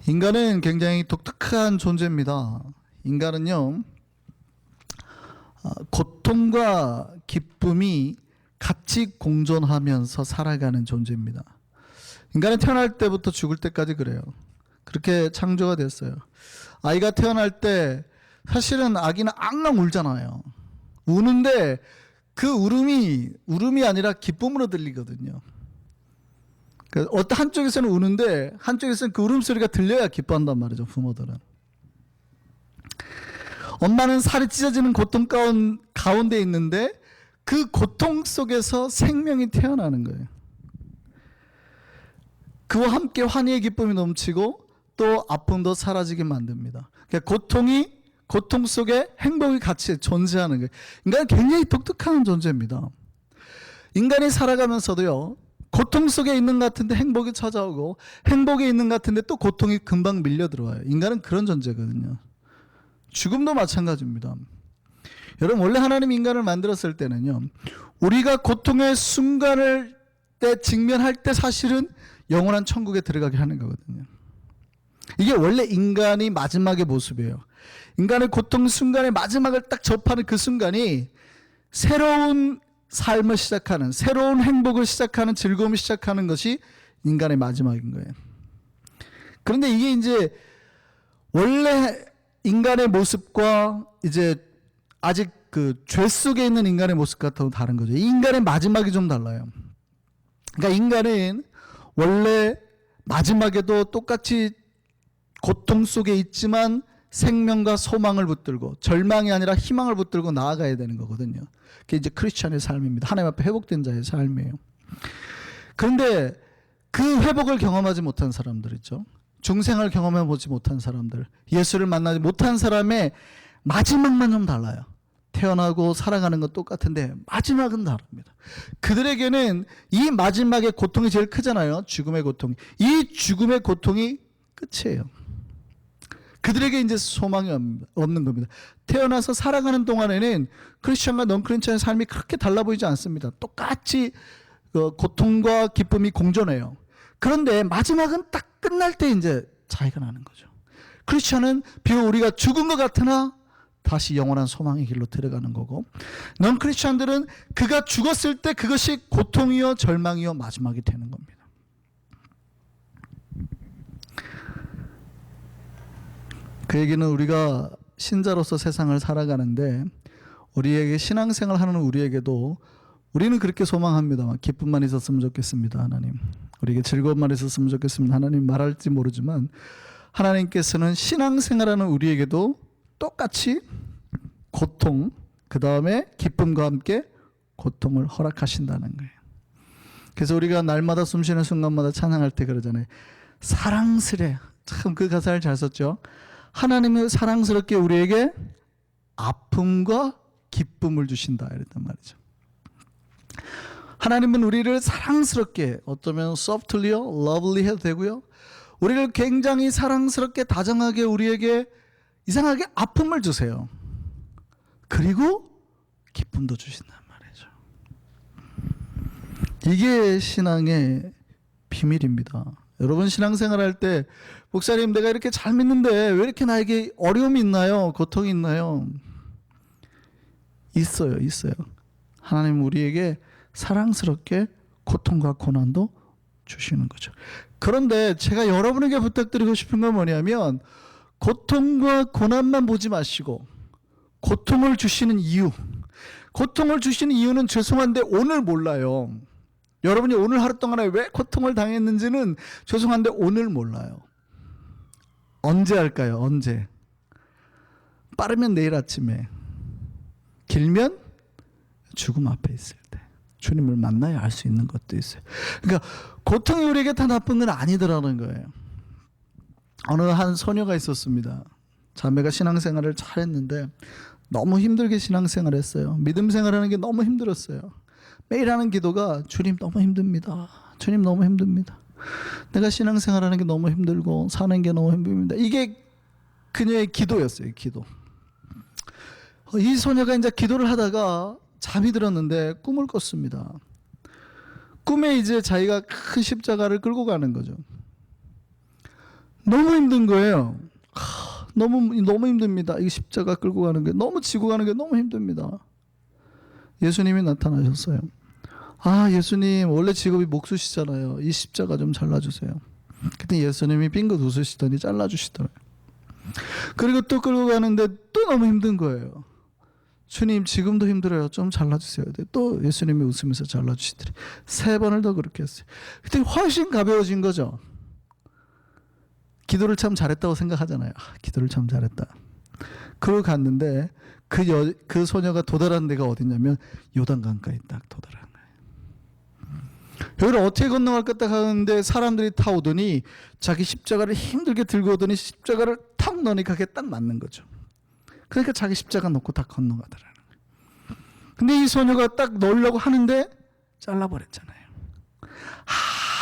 인간은 굉장히 독특한 존재입니다. 인간은요, 고통과 기쁨이 같이 공존하면서 살아가는 존재입니다. 인간은 태어날 때부터 죽을 때까지 그래요. 그렇게 창조가 됐어요. 아이가 태어날 때 사실은 아기는 앙앙 울잖아요. 우는데 그 울음이 아니라 기쁨으로 들리거든요. 어떤 한쪽에서는 우는데 한쪽에서는 그 울음소리가 들려야 기뻐한단 말이죠, 부모들은. 엄마는 살이 찢어지는 고통 가운데 있는데 그 고통 속에서 생명이 태어나는 거예요. 그와 함께 환희의 기쁨이 넘치고 또 아픔도 사라지게 만듭니다. 그러니까 고통 속에 행복이 같이 존재하는 거예요. 인간은 굉장히 독특한 존재입니다. 인간이 살아가면서도요, 고통 속에 있는 것 같은데 행복이 찾아오고 행복에 있는 것 같은데 또 고통이 금방 밀려 들어와요. 인간은 그런 존재거든요. 죽음도 마찬가지입니다. 여러분, 원래 하나님 인간을 만들었을 때는요, 우리가 고통의 순간을 직면할 때 사실은 영원한 천국에 들어가게 하는 거거든요. 이게 원래 인간이 마지막의 모습이에요. 인간의 고통 순간의 마지막을 딱 접하는 그 순간이 새로운 삶을 시작하는, 새로운 행복을 시작하는, 즐거움을 시작하는 것이 인간의 마지막인 거예요. 그런데 이게 이제 원래 인간의 모습과 이제 아직 그 죄 속에 있는 인간의 모습과는 다른 거죠. 이 인간의 마지막이 좀 달라요. 그러니까 인간은 원래 마지막에도 똑같이 고통 속에 있지만 생명과 소망을 붙들고 절망이 아니라 희망을 붙들고 나아가야 되는 거거든요. 그게 이제 크리스찬의 삶입니다. 하나님 앞에 회복된 자의 삶이에요. 그런데 그 회복을 경험하지 못한 사람들 있죠. 중생을 경험해 보지 못한 사람들, 예수를 만나지 못한 사람의 마지막만 좀 달라요. 태어나고 살아가는 건 똑같은데 마지막은 다릅니다. 그들에게는 이 마지막의 고통이 제일 크잖아요. 죽음의 고통이. 이 죽음의 고통이 끝이에요. 그들에게 이제 소망이 없는 겁니다. 태어나서 살아가는 동안에는 크리스천과 넌 크리스천의 삶이 그렇게 달라 보이지 않습니다. 똑같이 고통과 기쁨이 공존해요. 그런데 마지막은 딱 끝날 때 이제 차이가 나는 거죠. 크리스천은 비록 우리가 죽은 것 같으나 다시 영원한 소망의 길로 들어가는 거고, 넌 크리스천들은 그가 죽었을 때 그것이 고통이요 절망이요 마지막이 되는 겁니다. 그 얘기는 우리가 신자로서 세상을 살아가는데 우리에게 신앙생활 하는 우리에게도 우리는 그렇게 소망합니다만, 기쁨만 있었으면 좋겠습니다. 하나님, 우리에게 즐거움만 있었으면 좋겠습니다. 하나님 말할지 모르지만 하나님께서는 신앙생활하는 우리에게도 똑같이 고통, 그 다음에 기쁨과 함께 고통을 허락하신다는 거예요. 그래서 우리가 날마다 숨쉬는 순간마다 찬양할 때 그러잖아요. 사랑스레, 참 그 가사를 잘 썼죠. 하나님은 사랑스럽게 우리에게 아픔과 기쁨을 주신다 이랬단 말이죠. 하나님은 우리를 사랑스럽게, 어쩌면 softly요, lovely 해도 되고요, 우리를 굉장히 사랑스럽게 다정하게 우리에게 이상하게 아픔을 주세요. 그리고 기쁨도 주신단 말이죠. 이게 신앙의 비밀입니다. 여러분, 신앙생활할 때 목사님 내가 이렇게 잘 믿는데 왜 이렇게 나에게 어려움이 있나요? 고통이 있나요? 있어요. 하나님 우리에게 사랑스럽게 고통과 고난도 주시는 거죠. 그런데 제가 여러분에게 부탁드리고 싶은 건 뭐냐면, 고통과 고난만 보지 마시고 고통을 주시는 이유는 죄송한데 오늘 몰라요. 여러분이 오늘 하루 동안에 왜 고통을 당했는지는 죄송한데 오늘 몰라요. 언제 할까요? 언제? 빠르면 내일 아침에, 길면 죽음 앞에 있을 때 주님을 만나야 알 수 있는 것도 있어요. 그러니까 고통이 우리에게 다 나쁜 건 아니더라는 거예요. 어느 한 소녀가 있었습니다. 자매가 신앙생활을 잘했는데 너무 힘들게 신앙생활을 했어요. 믿음 생활하는 게 너무 힘들었어요. 매일 하는 기도가 주님 너무 힘듭니다. 주님 너무 힘듭니다. 내가 신앙생활하는 게 너무 힘들고 사는 게 너무 힘듭니다. 이게 그녀의 기도였어요. 기도. 이 소녀가 이제 기도를 하다가 잠이 들었는데 꿈을 꿨습니다. 꿈에 이제 자기가 큰 십자가를 끌고 가는 거죠. 너무 힘든 거예요. 너무 힘듭니다. 이 십자가 끌고 가는 게, 너무 지고 가는 게 너무 힘듭니다. 예수님이 나타나셨어요. 예수님 원래 직업이 목수시잖아요. 이 십자가 좀 잘라주세요. 그때 예수님이 빙긋 웃으시더니 잘라주시더래요. 그리고 또 끌고 가는데 또 너무 힘든 거예요. 주님 지금도 힘들어요. 좀 잘라주세요. 또 예수님이 웃으면서 잘라주시더래. 3번을 더 그렇게 했어요. 그때 훨씬 가벼워진 거죠. 기도를 참 잘했다고 생각하잖아요. 기도를 참 잘했다. 그러고 갔는데 그 소녀가 도달한 데가 어디냐면 요단강가에 딱 도달한 거예요. 여기를 어떻게 건너갈까 딱 하는데 사람들이 타 오더니 자기 십자가를 힘들게 들고 오더니 십자가를 탁 넣으니까 그게 딱 맞는 거죠. 그러니까 자기 십자가 놓고 다 건너가더라는 거예요. 근데 이 소녀가 딱 넣으려고 하는데 잘라버렸잖아요.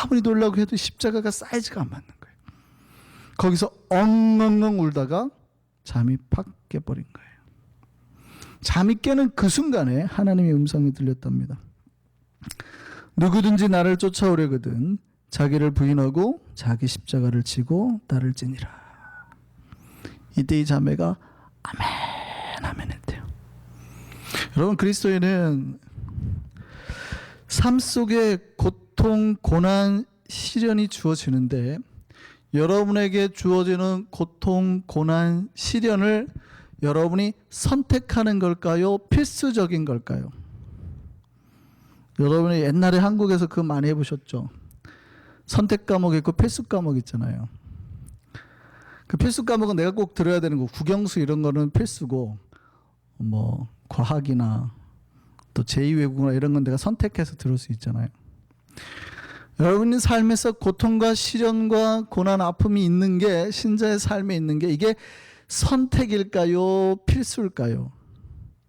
아무리 놓으려고 해도 십자가가 사이즈가 안 맞는 거예요. 거기서 엉엉엉 울다가 잠이 팍 깨버린 거예요. 잠이 깨는 그 순간에 하나님의 음성이 들렸답니다. 누구든지 나를 쫓아오려거든 자기를 부인하고 자기 십자가를 지고 나를 지니라. 이때 이 자매가 아멘 아멘 했대요. 여러분, 그리스도인은 삶 속에 고통, 고난, 시련이 주어지는데 여러분에게 주어지는 고통, 고난, 시련을 여러분이 선택하는 걸까요? 필수적인 걸까요? 여러분이 옛날에 한국에서 그거 많이 해보셨죠? 선택 과목 있고 필수 과목 있잖아요. 그 필수 과목은 내가 꼭 들어야 되는 거, 국영수 이런 거는 필수고, 뭐 과학이나 또 제2외국어나 이런 건 내가 선택해서 들을 수 있잖아요. 여러분의 삶에서 고통과 시련과 고난, 아픔이 있는 게, 신자의 삶에 있는 게 이게 선택일까요? 필수일까요?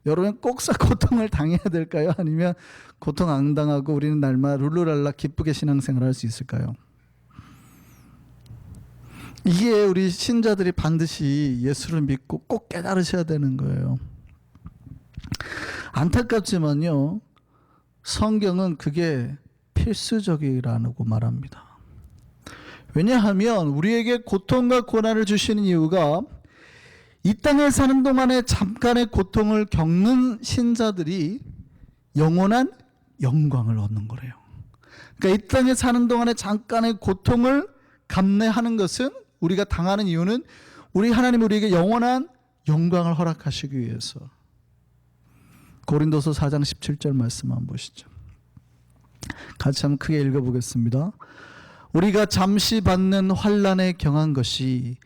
여러분 꼭 고통을 당해야 될까요? 아니면 고통 안 당하고 우리는 날마다 룰루랄라 기쁘게 신앙생활을 할 수 있을까요? 이게 우리 신자들이 반드시 예수를 믿고 꼭 깨달으셔야 되는 거예요. 안타깝지만요, 성경은 그게 필수적이라고 말합니다. 왜냐하면 우리에게 고통과 고난을 주시는 이유가 이 땅에 사는 동안에 잠깐의 고통을 겪는 신자들이 영원한 영광을 얻는 거래요. 그러니까 이 땅에 사는 동안에 잠깐의 고통을 감내하는 것은, 우리가 당하는 이유는 우리 하나님 우리에게 영원한 영광을 허락하시기 위해서. 고린도서 4장 17절 말씀 한번 보시죠. 같이 한번 크게 읽어보겠습니다. 우리가 잠시 받는 환난에 경한 것이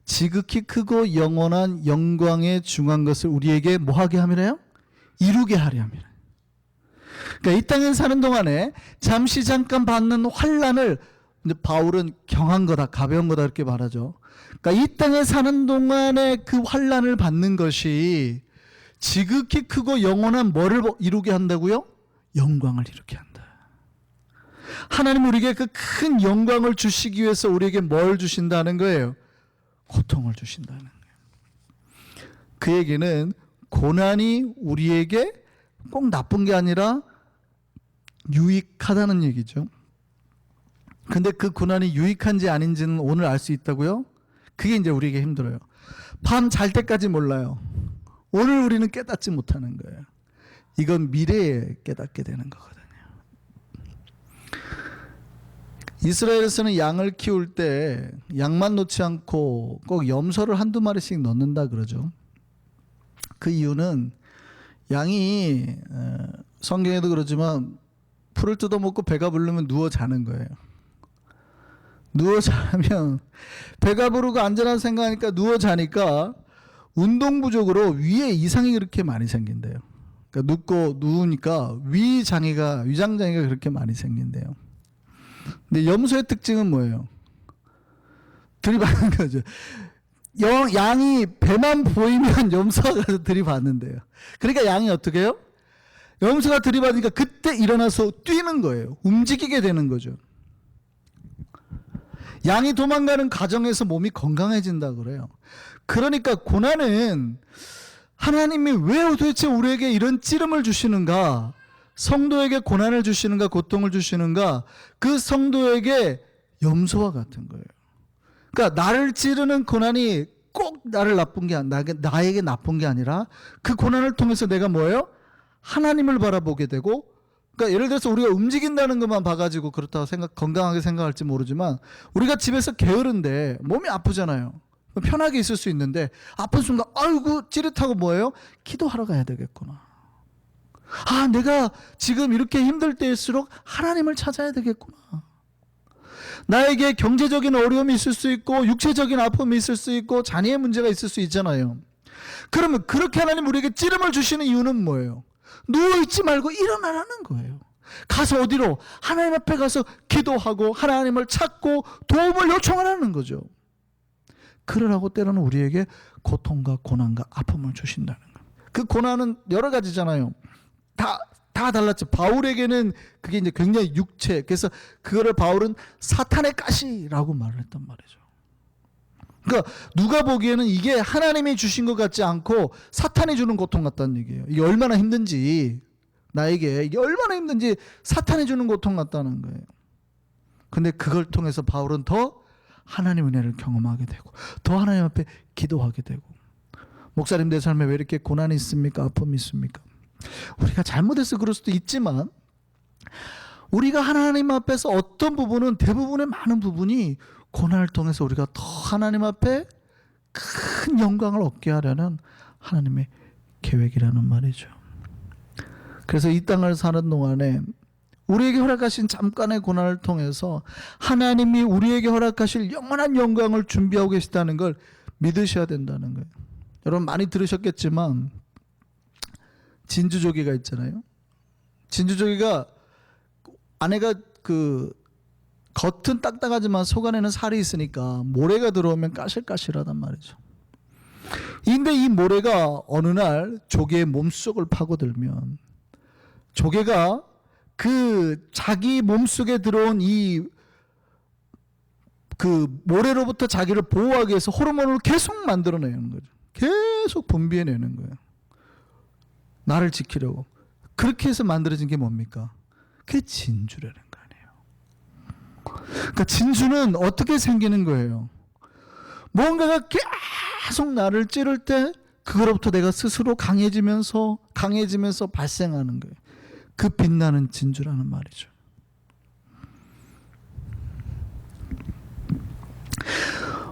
지극히 크고 영원한 영광에 중한 것을 우리에게 뭐하게 함이래요? 이루게 하려 함이래. 그러니까 이 땅에 사는 동안에 잠시 잠깐 받는 환난을 바울은 경한 거다, 가벼운 거다 이렇게 말하죠. 그러니까 이 땅에 사는 동안에 그 환난을 받는 것이 지극히 크고 영원한 뭐를 이루게 한다고요? 영광을 이루게 한다. 하나님 우리에게 그 큰 영광을 주시기 위해서 우리에게 뭘 주신다는 거예요? 고통을 주신다는 거예요. 그 얘기는 고난이 우리에게 꼭 나쁜 게 아니라 유익하다는 얘기죠. 근데 그 고난이 유익한지 아닌지는 오늘 알 수 있다고요? 그게 이제 우리에게 힘들어요. 밤 잘 때까지 몰라요. 오늘 우리는 깨닫지 못하는 거예요. 이건 미래에 깨닫게 되는 거거든요. 이스라엘에서는 양을 키울 때 양만 놓지 않고 꼭 염소를 한두 마리씩 넣는다 그러죠. 그 이유는 양이 성경에도 그러지만 풀을 뜯어먹고 배가 부르면 누워 자는 거예요. 누워 자면 배가 부르고 안전하다 생각하니까 누워 자니까 운동 부족으로 위에 이상이 그렇게 많이 생긴대요. 그러니까 누우니까 위장 장애가 그렇게 많이 생긴대요. 근데 염소의 특징은 뭐예요? 들이받는 거죠. 양이 배만 보이면 염소가 가서 들이받는데요. 그러니까 양이 어떻게 해요? 염소가 들이받으니까 그때 일어나서 뛰는 거예요. 움직이게 되는 거죠. 양이 도망가는 과정에서 몸이 건강해진다 그래요. 그러니까 고난은 하나님이 왜 도대체 우리에게 이런 찌름을 주시는가, 성도에게 고난을 주시는가, 고통을 주시는가, 그 성도에게 염소와 같은 거예요. 그러니까 나를 찌르는 고난이 꼭 나를 나에게 나쁜 게 아니라 그 고난을 통해서 내가 뭐예요? 하나님을 바라보게 되고, 그러니까 예를 들어서 우리가 움직인다는 것만 봐가지고 그렇다고 건강하게 생각할지 모르지만, 우리가 집에서 게으른데 몸이 아프잖아요. 편하게 있을 수 있는데 아픈 순간 아이고 찌릿하고 뭐예요? 기도하러 가야 되겠구나. 아, 내가 지금 이렇게 힘들 때일수록 하나님을 찾아야 되겠구나. 나에게 경제적인 어려움이 있을 수 있고 육체적인 아픔이 있을 수 있고 자녀의 문제가 있을 수 있잖아요. 그러면 그렇게 하나님 우리에게 찌름을 주시는 이유는 뭐예요? 누워있지 말고 일어나라는 거예요. 가서 어디로? 하나님 앞에 가서 기도하고 하나님을 찾고 도움을 요청하라는 거죠. 그러라고 때로는 우리에게 고통과 고난과 아픔을 주신다는 거예요. 그 고난은 여러 가지잖아요. 다 달랐죠. 바울에게는 그게 이제 굉장히 육체, 그래서 그거를 바울은 사탄의 가시라고 말을 했단 말이죠. 그러니까 누가 보기에는 이게 하나님이 주신 것 같지 않고 사탄이 주는 고통 같다는 얘기예요. 이게 얼마나 힘든지, 나에게 이게 얼마나 힘든지 사탄이 주는 고통 같다는 거예요. 근데 그걸 통해서 바울은 더 하나님 은혜를 경험하게 되고 더 하나님 앞에 기도하게 되고. 목사님, 내 삶에 왜 이렇게 고난이 있습니까? 아픔이 있습니까? 우리가 잘못해서 그럴 수도 있지만, 우리가 하나님 앞에서 어떤 부분은, 대부분의 많은 부분이 고난을 통해서 우리가 더 하나님 앞에 큰 영광을 얻게 하려는 하나님의 계획이라는 말이죠. 그래서 이 땅을 사는 동안에 우리에게 허락하신 잠깐의 고난을 통해서 하나님이 우리에게 허락하실 영원한 영광을 준비하고 계시다는 걸 믿으셔야 된다는 거예요. 여러분 많이 들으셨겠지만 진주조개가 있잖아요. 진주조개가 안에가 그 겉은 딱딱하지만 속 안에는 살이 있으니까 모래가 들어오면 까실까실하단 말이죠. 근데 이 모래가 어느 날 조개의 몸속을 파고들면 조개가 그 자기 몸속에 들어온 그 모래로부터 자기를 보호하기 위해서 호르몬을 계속 만들어내는 거죠. 계속 분비해내는 거예요. 나를 지키려고. 그렇게 해서 만들어진 게 뭡니까? 그게 진주라는 거 아니에요. 그러니까 진주는 어떻게 생기는 거예요? 뭔가가 계속 나를 찌를 때 그거로부터 내가 스스로 강해지면서 발생하는 거예요. 그 빛나는 진주라는 말이죠.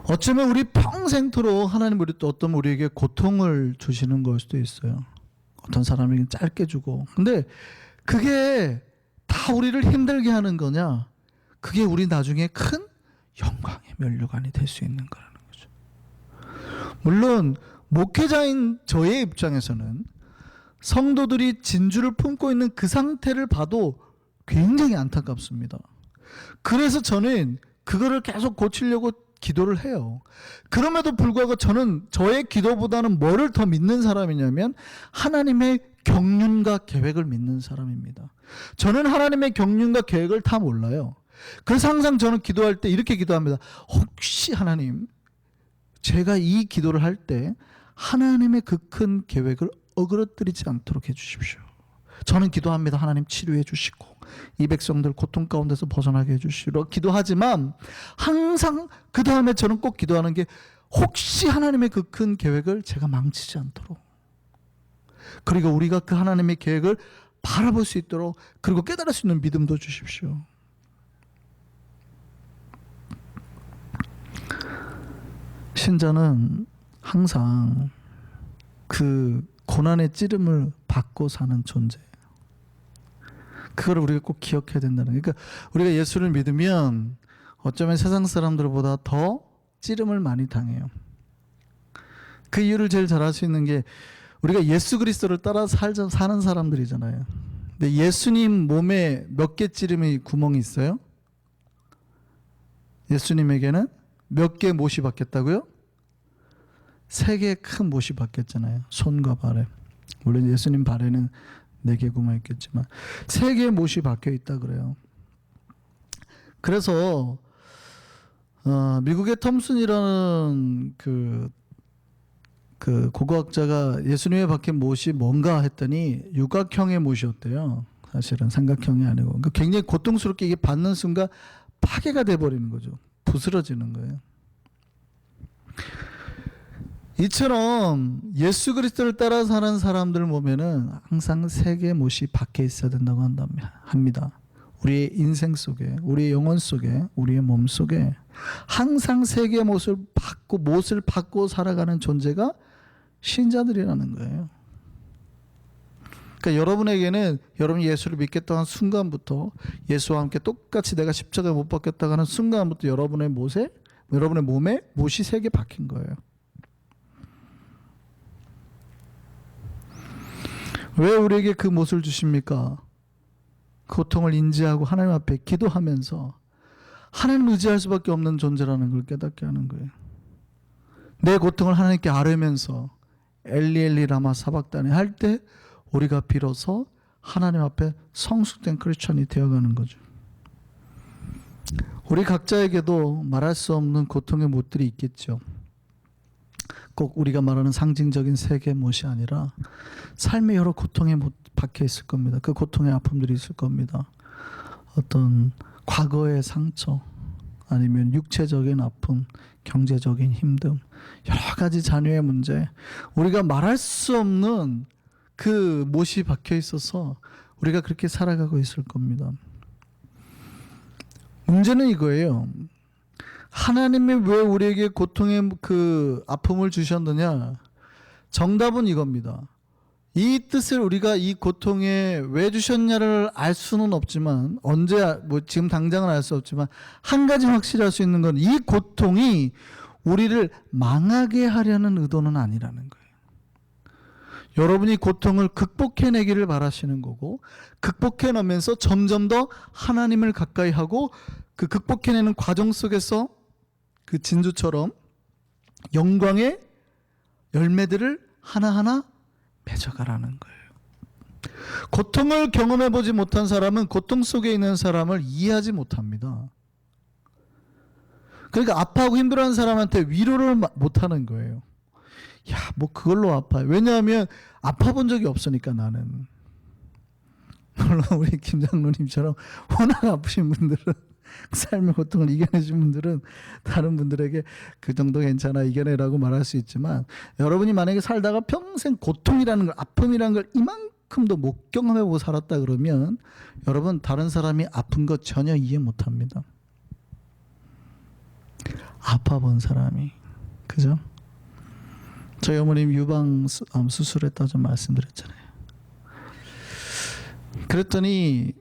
어쩌면 우리 평생토록 하나님 어떤 우리에게 고통을 주시는 걸 수도 있어요. 어떤 사람에게는 짧게 주고. 근데 그게 다 우리를 힘들게 하는 거냐? 그게 우리 나중에 큰 영광의 면류관이 될 수 있는 거라는 거죠. 물론 목회자인 저의 입장에서는 성도들이 진주를 품고 있는 그 상태를 봐도 굉장히 안타깝습니다. 그래서 저는 그거를 계속 고치려고 기도를 해요. 그럼에도 불구하고 저는 저의 기도보다는 뭐를 더 믿는 사람이냐면 하나님의 경륜과 계획을 믿는 사람입니다. 저는 하나님의 경륜과 계획을 다 몰라요. 그래서 항상 저는 기도할 때 이렇게 기도합니다. 혹시 하나님, 제가 이 기도를 할 때 하나님의 그 큰 계획을 어그러뜨리지 않도록 해주십시오. 저는 기도합니다. 하나님 치료해 주시고 이 백성들 고통 가운데서 벗어나게 해주시라 기도하지만, 항상 그 다음에 저는 꼭 기도하는 게 혹시 하나님의 그 큰 계획을 제가 망치지 않도록, 그리고 우리가 그 하나님의 계획을 바라볼 수 있도록, 그리고 깨달을 수 있는 믿음도 주십시오. 신자는 항상 그 고난의 찌름을 받고 사는 존재예요. 그걸 우리가 꼭 기억해야 된다는 거예요. 그러니까 우리가 예수를 믿으면 어쩌면 세상 사람들보다 더 찌름을 많이 당해요. 그 이유를 제일 잘 알 수 있는 게 우리가 예수 그리스도를 따라 사는 사람들이잖아요. 근데 예수님 몸에 몇 개 찌름이 구멍이 있어요? 예수님에게는 몇 개 못이 박혔다고요? 3개의 큰 못이 박혔잖아요. 손과 발에. 물론 예수님 발에는 4개 구멍이 있겠지만 3개의 못이 박혀 있다 그래요. 그래서 미국의 톰슨이라는 그 고고학자가 예수님에 박힌 못이 뭔가 했더니 육각형의 못이었대요. 사실은 삼각형이 아니고. 그러니까 굉장히 고통스럽게 이게 받는 순간 파괴가 돼버리는 거죠. 부스러지는 거예요. 이처럼 예수 그리스도를 따라 사는 사람들 보면은 항상 세 개의 못이 박혀 있어야 된다고 합니다. 우리의 인생 속에, 우리의 영혼 속에, 우리의 몸 속에 항상 세 개의 못을 받고 살아가는 존재가 신자들이라는 거예요. 그러니까 여러분에게는 여러분이 예수를 믿겠다는 순간부터, 예수와 함께 똑같이 내가 십자가에 못 박혔다고 하는 순간부터 여러분의 몸에 못이 세 개 박힌 거예요. 왜 우리에게 그 못을 주십니까? 고통을 인지하고 하나님 앞에 기도하면서 하나님을 의지할 수밖에 없는 존재라는 걸 깨닫게 하는 거예요. 내 고통을 하나님께 아뢰면서 엘리 엘리 라마 사박다니 할 때 우리가 비로소 하나님 앞에 성숙된 크리스천이 되어가는 거죠. 우리 각자에게도 말할 수 없는 고통의 못들이 있겠죠. 꼭 우리가 말하는 상징적인 세 개의 못이 아니라 삶의 여러 고통에 박혀 있을 겁니다. 그 고통의 아픔들이 있을 겁니다. 어떤 과거의 상처, 아니면 육체적인 아픔, 경제적인 힘듦, 여러 가지 자녀의 문제, 우리가 말할 수 없는 그 못이 박혀 있어서 우리가 그렇게 살아가고 있을 겁니다. 문제는 이거예요. 하나님이 왜 우리에게 고통의 그 아픔을 주셨느냐? 정답은 이겁니다. 이 뜻을 우리가 이 고통에 왜 주셨냐를 알 수는 없지만, 언제, 지금 당장은 알 수 없지만, 한 가지 확실히 할 수 있는 건 이 고통이 우리를 망하게 하려는 의도는 아니라는 거예요. 여러분이 고통을 극복해내기를 바라시는 거고, 극복해내면서 점점 더 하나님을 가까이 하고, 그 극복해내는 과정 속에서 그 진주처럼 영광의 열매들을 하나하나 맺어가라는 거예요. 고통을 경험해보지 못한 사람은 고통 속에 있는 사람을 이해하지 못합니다. 그러니까 아파하고 힘들어하는 사람한테 위로를 못하는 거예요. 야, 뭐 그걸로 아파요. 왜냐하면 아파본 적이 없으니까 나는. 물론 우리 김 장로님처럼 워낙 아프신 분들은, 삶의 고통을 이겨내신 분들은 다른 분들에게 그 정도 괜찮아, 이겨내라고 말할 수 있지만, 여러분이 만약에 살다가 평생 고통이라는 걸, 아픔이라는 걸 이만큼도 못 경험해보고 살았다 그러면 여러분, 다른 사람이 아픈 거 전혀 이해 못합니다. 아파본 사람이. 그죠? 저희 어머님 유방 수술했다 좀 말씀드렸잖아요. 그랬더니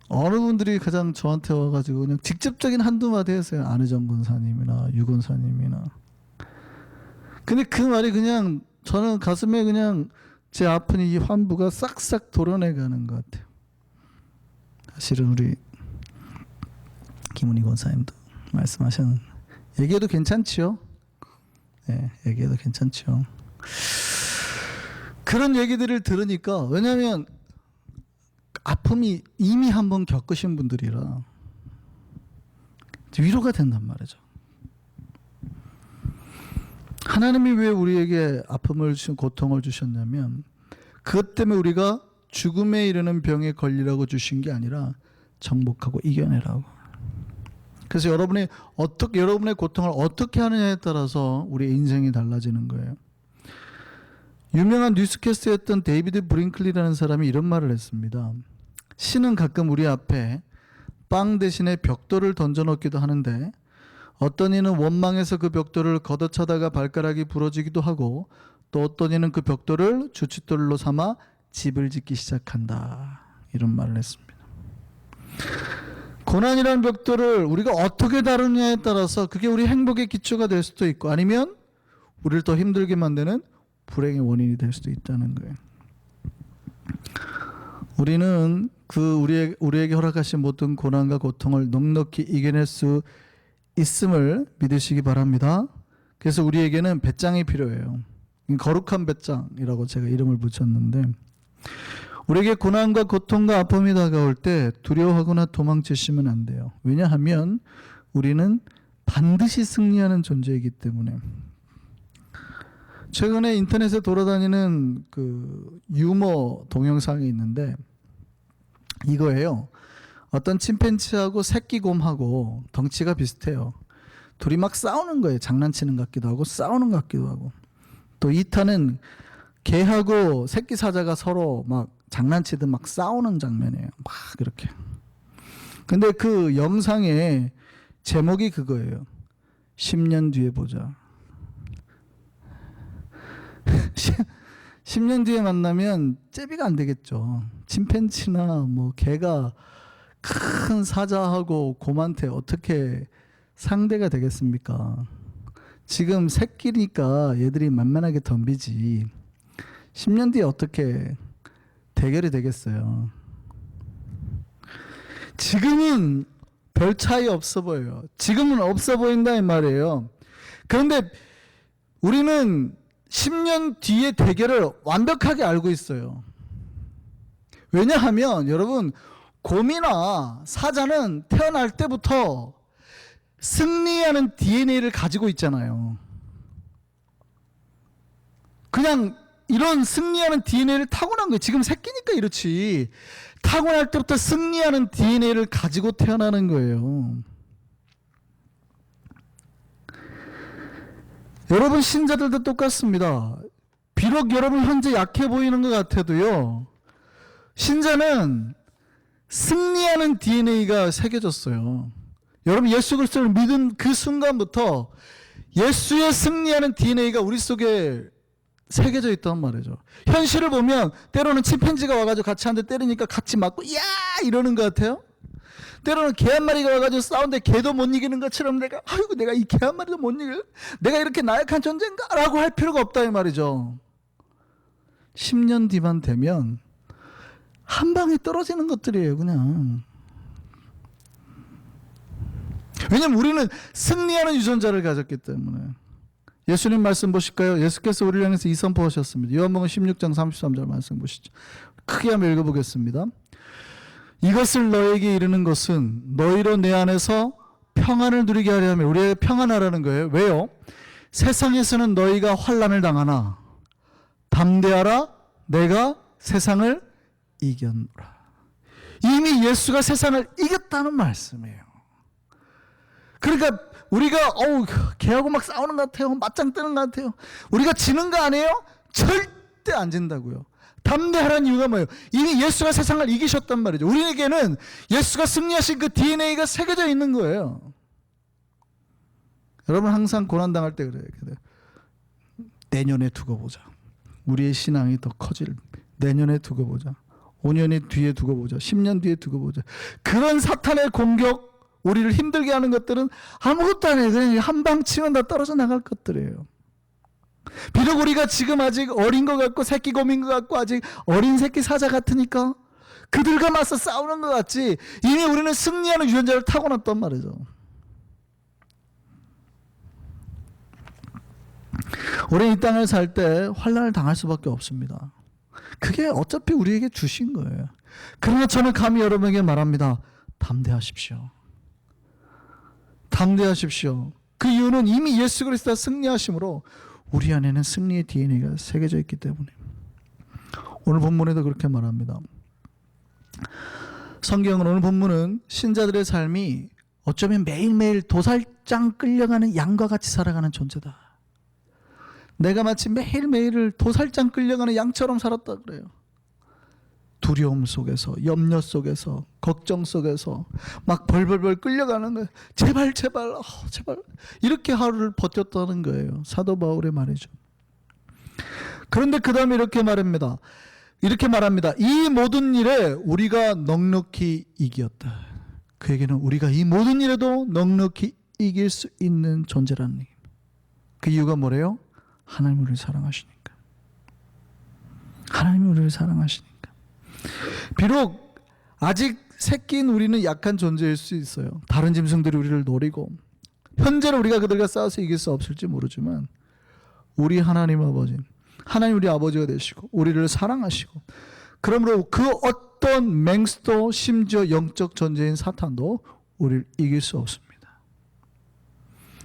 어느 분들이 가장 저한테 와가지고 그냥 직접적인 한두 마디 했어요. 안의정 권사님이나 유 권사님이나. 근데 그 말이 그냥 저는 가슴에 그냥 제 아픈 이 환부가 싹싹 도려내가는 것 같아요. 사실은 우리 김은희 권사님도 말씀하셨는, 얘기해도 괜찮지요? 네, 얘기해도 괜찮죠. 그런 얘기들을 들으니까, 왜냐하면 아픔이 이미 한번 겪으신 분들이라 위로가 된단 말이죠. 하나님이 왜 우리에게 아픔을 주신, 고통을 주셨냐면 그것 때문에 우리가 죽음에 이르는 병에 걸리라고 주신 게 아니라 정복하고 이겨내라고. 그래서 여러분의 고통을 어떻게 하느냐에 따라서 우리의 인생이 달라지는 거예요. 유명한 뉴스캐스터였던 데이비드 브링클리라는 사람이 이런 말을 했습니다. 신은 가끔 우리 앞에 빵 대신에 벽돌을 던져놓기도 하는데, 어떤 이는 원망해서 그 벽돌을 걷어차다가 발가락이 부러지기도 하고, 또 어떤 이는 그 벽돌을 주춧돌로 삼아 집을 짓기 시작한다. 이런 말을 했습니다. 고난이라는 벽돌을 우리가 어떻게 다루냐에 따라서 그게 우리 행복의 기초가 될 수도 있고, 아니면 우리를 더 힘들게 만드는 불행의 원인이 될 수도 있다는 거예요. 우리는 우리에게 허락하신 모든 고난과 고통을 넉넉히 이겨낼 수 있음을 믿으시기 바랍니다. 그래서 우리에게는 배짱이 필요해요. 거룩한 배짱이라고 제가 이름을 붙였는데, 우리에게 고난과 고통과 아픔이 다가올 때 두려워하거나 도망치시면 안 돼요. 왜냐하면 우리는 반드시 승리하는 존재이기 때문에. 최근에 인터넷에 돌아다니는 그 유머 동영상이 있는데 이거예요. 어떤 침팬지하고 새끼곰하고 덩치가 비슷해요. 둘이 막 싸우는 거예요. 장난치는 것 같기도 하고 싸우는 것 같기도 하고. 또 2탄은 개하고 새끼 사자가 서로 막 장난치듯 막 싸우는 장면이에요. 막 그렇게. 근데 그 영상의 제목이 그거예요. 10년 뒤에 보자. 10년 뒤에 만나면 째비가 안 되겠죠. 침팬지나 뭐 개가 큰 사자하고 곰한테 어떻게 상대가 되겠습니까? 지금 새끼니까 얘들이 만만하게 덤비지 10년 뒤에 어떻게 대결이 되겠어요. 지금은 별 차이 없어 보여요. 지금은 없어 보인다 이 말이에요. 그런데 우리는 10년 뒤의 대결을 완벽하게 알고 있어요. 왜냐하면 여러분, 곰이나 사자는 태어날 때부터 승리하는 DNA를 가지고 있잖아요. 그냥 이런 승리하는 DNA를 타고난 거예요. 지금 새끼니까 이렇지. 타고날 때부터 승리하는 DNA를 가지고 태어나는 거예요. 여러분 신자들도 똑같습니다. 비록 여러분 현재 약해 보이는 것 같아도요, 신자는 승리하는 DNA가 새겨졌어요. 여러분 예수 그리스도를 믿은 그 순간부터 예수의 승리하는 DNA가 우리 속에 새겨져 있단 말이죠. 현실을 보면 때로는 침팬지가 와가지고 같이 한 대 때리니까 같이 맞고 야 이러는 것 같아요. 때로는 개 한 마리가 와가지고 싸우는데 개도 못 이기는 것처럼 내가 이 개 한 마리도 못 이길, 내가 이렇게 나약한 존재인가? 라고 할 필요가 없다 이 말이죠. 10년 뒤만 되면 한 방에 떨어지는 것들이에요. 그냥. 왜냐면 우리는 승리하는 유전자를 가졌기 때문에. 예수님 말씀 보실까요? 예수께서 우리를 향해서 이 선포하셨습니다. 요한복음 16장 33절 말씀 보시죠. 크게 한번 읽어보겠습니다. 이것을 너에게 이르는 것은 너희로 내 안에서 평안을 누리게 하려 하면, 우리의 평안하라는 거예요. 왜요? 세상에서는 너희가 환난을 당하나 담대하라, 내가 세상을 이겼노라. 이미 예수가 세상을 이겼다는 말씀이에요. 그러니까 우리가 걔하고 막 싸우는 것 같아요, 맞짱 뜨는 것 같아요, 우리가 지는 거 아니에요? 절대 안 진다고요. 담대하라는 이유가 뭐예요? 이미 예수가 세상을 이기셨단 말이죠. 우리에게는 예수가 승리하신 그 DNA가 새겨져 있는 거예요. 여러분 항상 고난당할 때 그래요. 내년에 두고 보자. 우리의 신앙이 더 커질, 내년에 두고 보자, 5년 뒤에 두고 보자, 10년 뒤에 두고 보자. 그런 사탄의 공격, 우리를 힘들게 하는 것들은 아무것도 아니에요. 그냥 한 방 치면 다 떨어져 나갈 것들이에요. 비록 우리가 지금 아직 어린 것 같고 새끼 곰인 것 같고 아직 어린 새끼 사자 같으니까 그들과 맞서 싸우는 것 같지, 이미 우리는 승리하는 유전자를 타고났단 말이죠. 우리는 이 땅을 살 때 환난을 당할 수밖에 없습니다. 그게 어차피 우리에게 주신 거예요. 그러나 저는 감히 여러분에게 말합니다. 담대하십시오. 담대하십시오. 그 이유는 이미 예수 그리스도가 승리하심으로 우리 안에는 승리의 DNA가 새겨져 있기 때문에. 오늘 본문에도 그렇게 말합니다. 성경은, 오늘 본문은 신자들의 삶이 어쩌면 매일매일 도살장 끌려가는 양과 같이 살아가는 존재다. 내가 마치 매일매일을 도살장 끌려가는 양처럼 살았다 그래요. 두려움 속에서, 염려 속에서, 걱정 속에서 막 벌벌벌 끌려가는 거예요. 제발 제발 이렇게 하루를 버텼다는 거예요. 사도 바울의 말이죠. 그런데 그 다음에 이렇게 말합니다. 이 모든 일에 우리가 넉넉히 이겼다. 그에게는 우리가 이 모든 일에도 넉넉히 이길 수 있는 존재라는 얘기입니다. 그 이유가 뭐래요? 하나님이 우리를 사랑하시니까. 하나님이 우리를 사랑하시니까. 비록 아직 새끼인 우리는 약한 존재일 수 있어요. 다른 짐승들이 우리를 노리고 현재는 우리가 그들과 싸워서 이길 수 없을지 모르지만 우리 하나님 아버지, 하나님 우리 아버지가 되시고 우리를 사랑하시고, 그러므로 그 어떤 맹수도 심지어 영적 존재인 사탄도 우리를 이길 수 없습니다.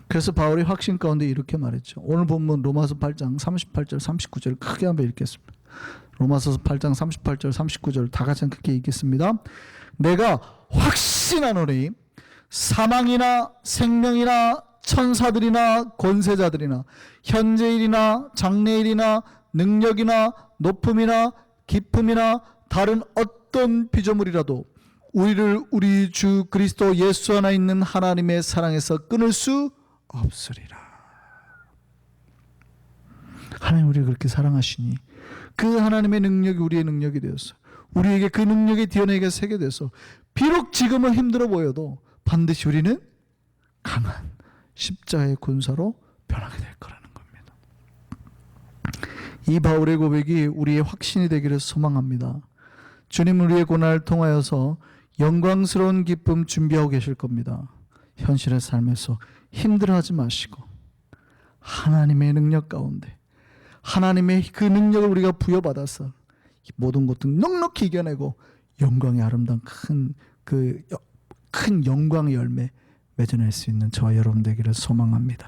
그래서 바울이 확신 가운데 이렇게 말했죠. 오늘 본문 로마서 8장 38절 39절 크게 한번 읽겠습니다. 로마서 8장 38절 39절 다 같이 크게 읽겠습니다. 내가 확신하노니 사망이나 생명이나 천사들이나 권세자들이나 현재일이나 장래일이나 능력이나 높음이나 깊음이나 다른 어떤 피조물이라도 우리를 우리 주 그리스도 예수 안에 있는 하나님의 사랑에서 끊을 수 없으리라. 하나님 우리를 그렇게 사랑하시니 그 하나님의 능력이 우리의 능력이 되어서 우리에게 그 능력이 DNA가 새게 돼서 비록 지금은 힘들어 보여도 반드시 우리는 강한 십자가의 군사로 변하게 될 거라는 겁니다. 이 바울의 고백이 우리의 확신이 되기를 소망합니다. 주님 우리의 고난을 통하여서 영광스러운 기쁨 준비하고 계실 겁니다. 현실의 삶에서 힘들어하지 마시고 하나님의 능력 가운데 하나님의 그 능력을 우리가 부여받아서 모든 것들 넉넉히 이겨내고 영광의 아름다운 큰 영광의 열매 맺어낼 수 있는 저와 여러분 되기를 소망합니다.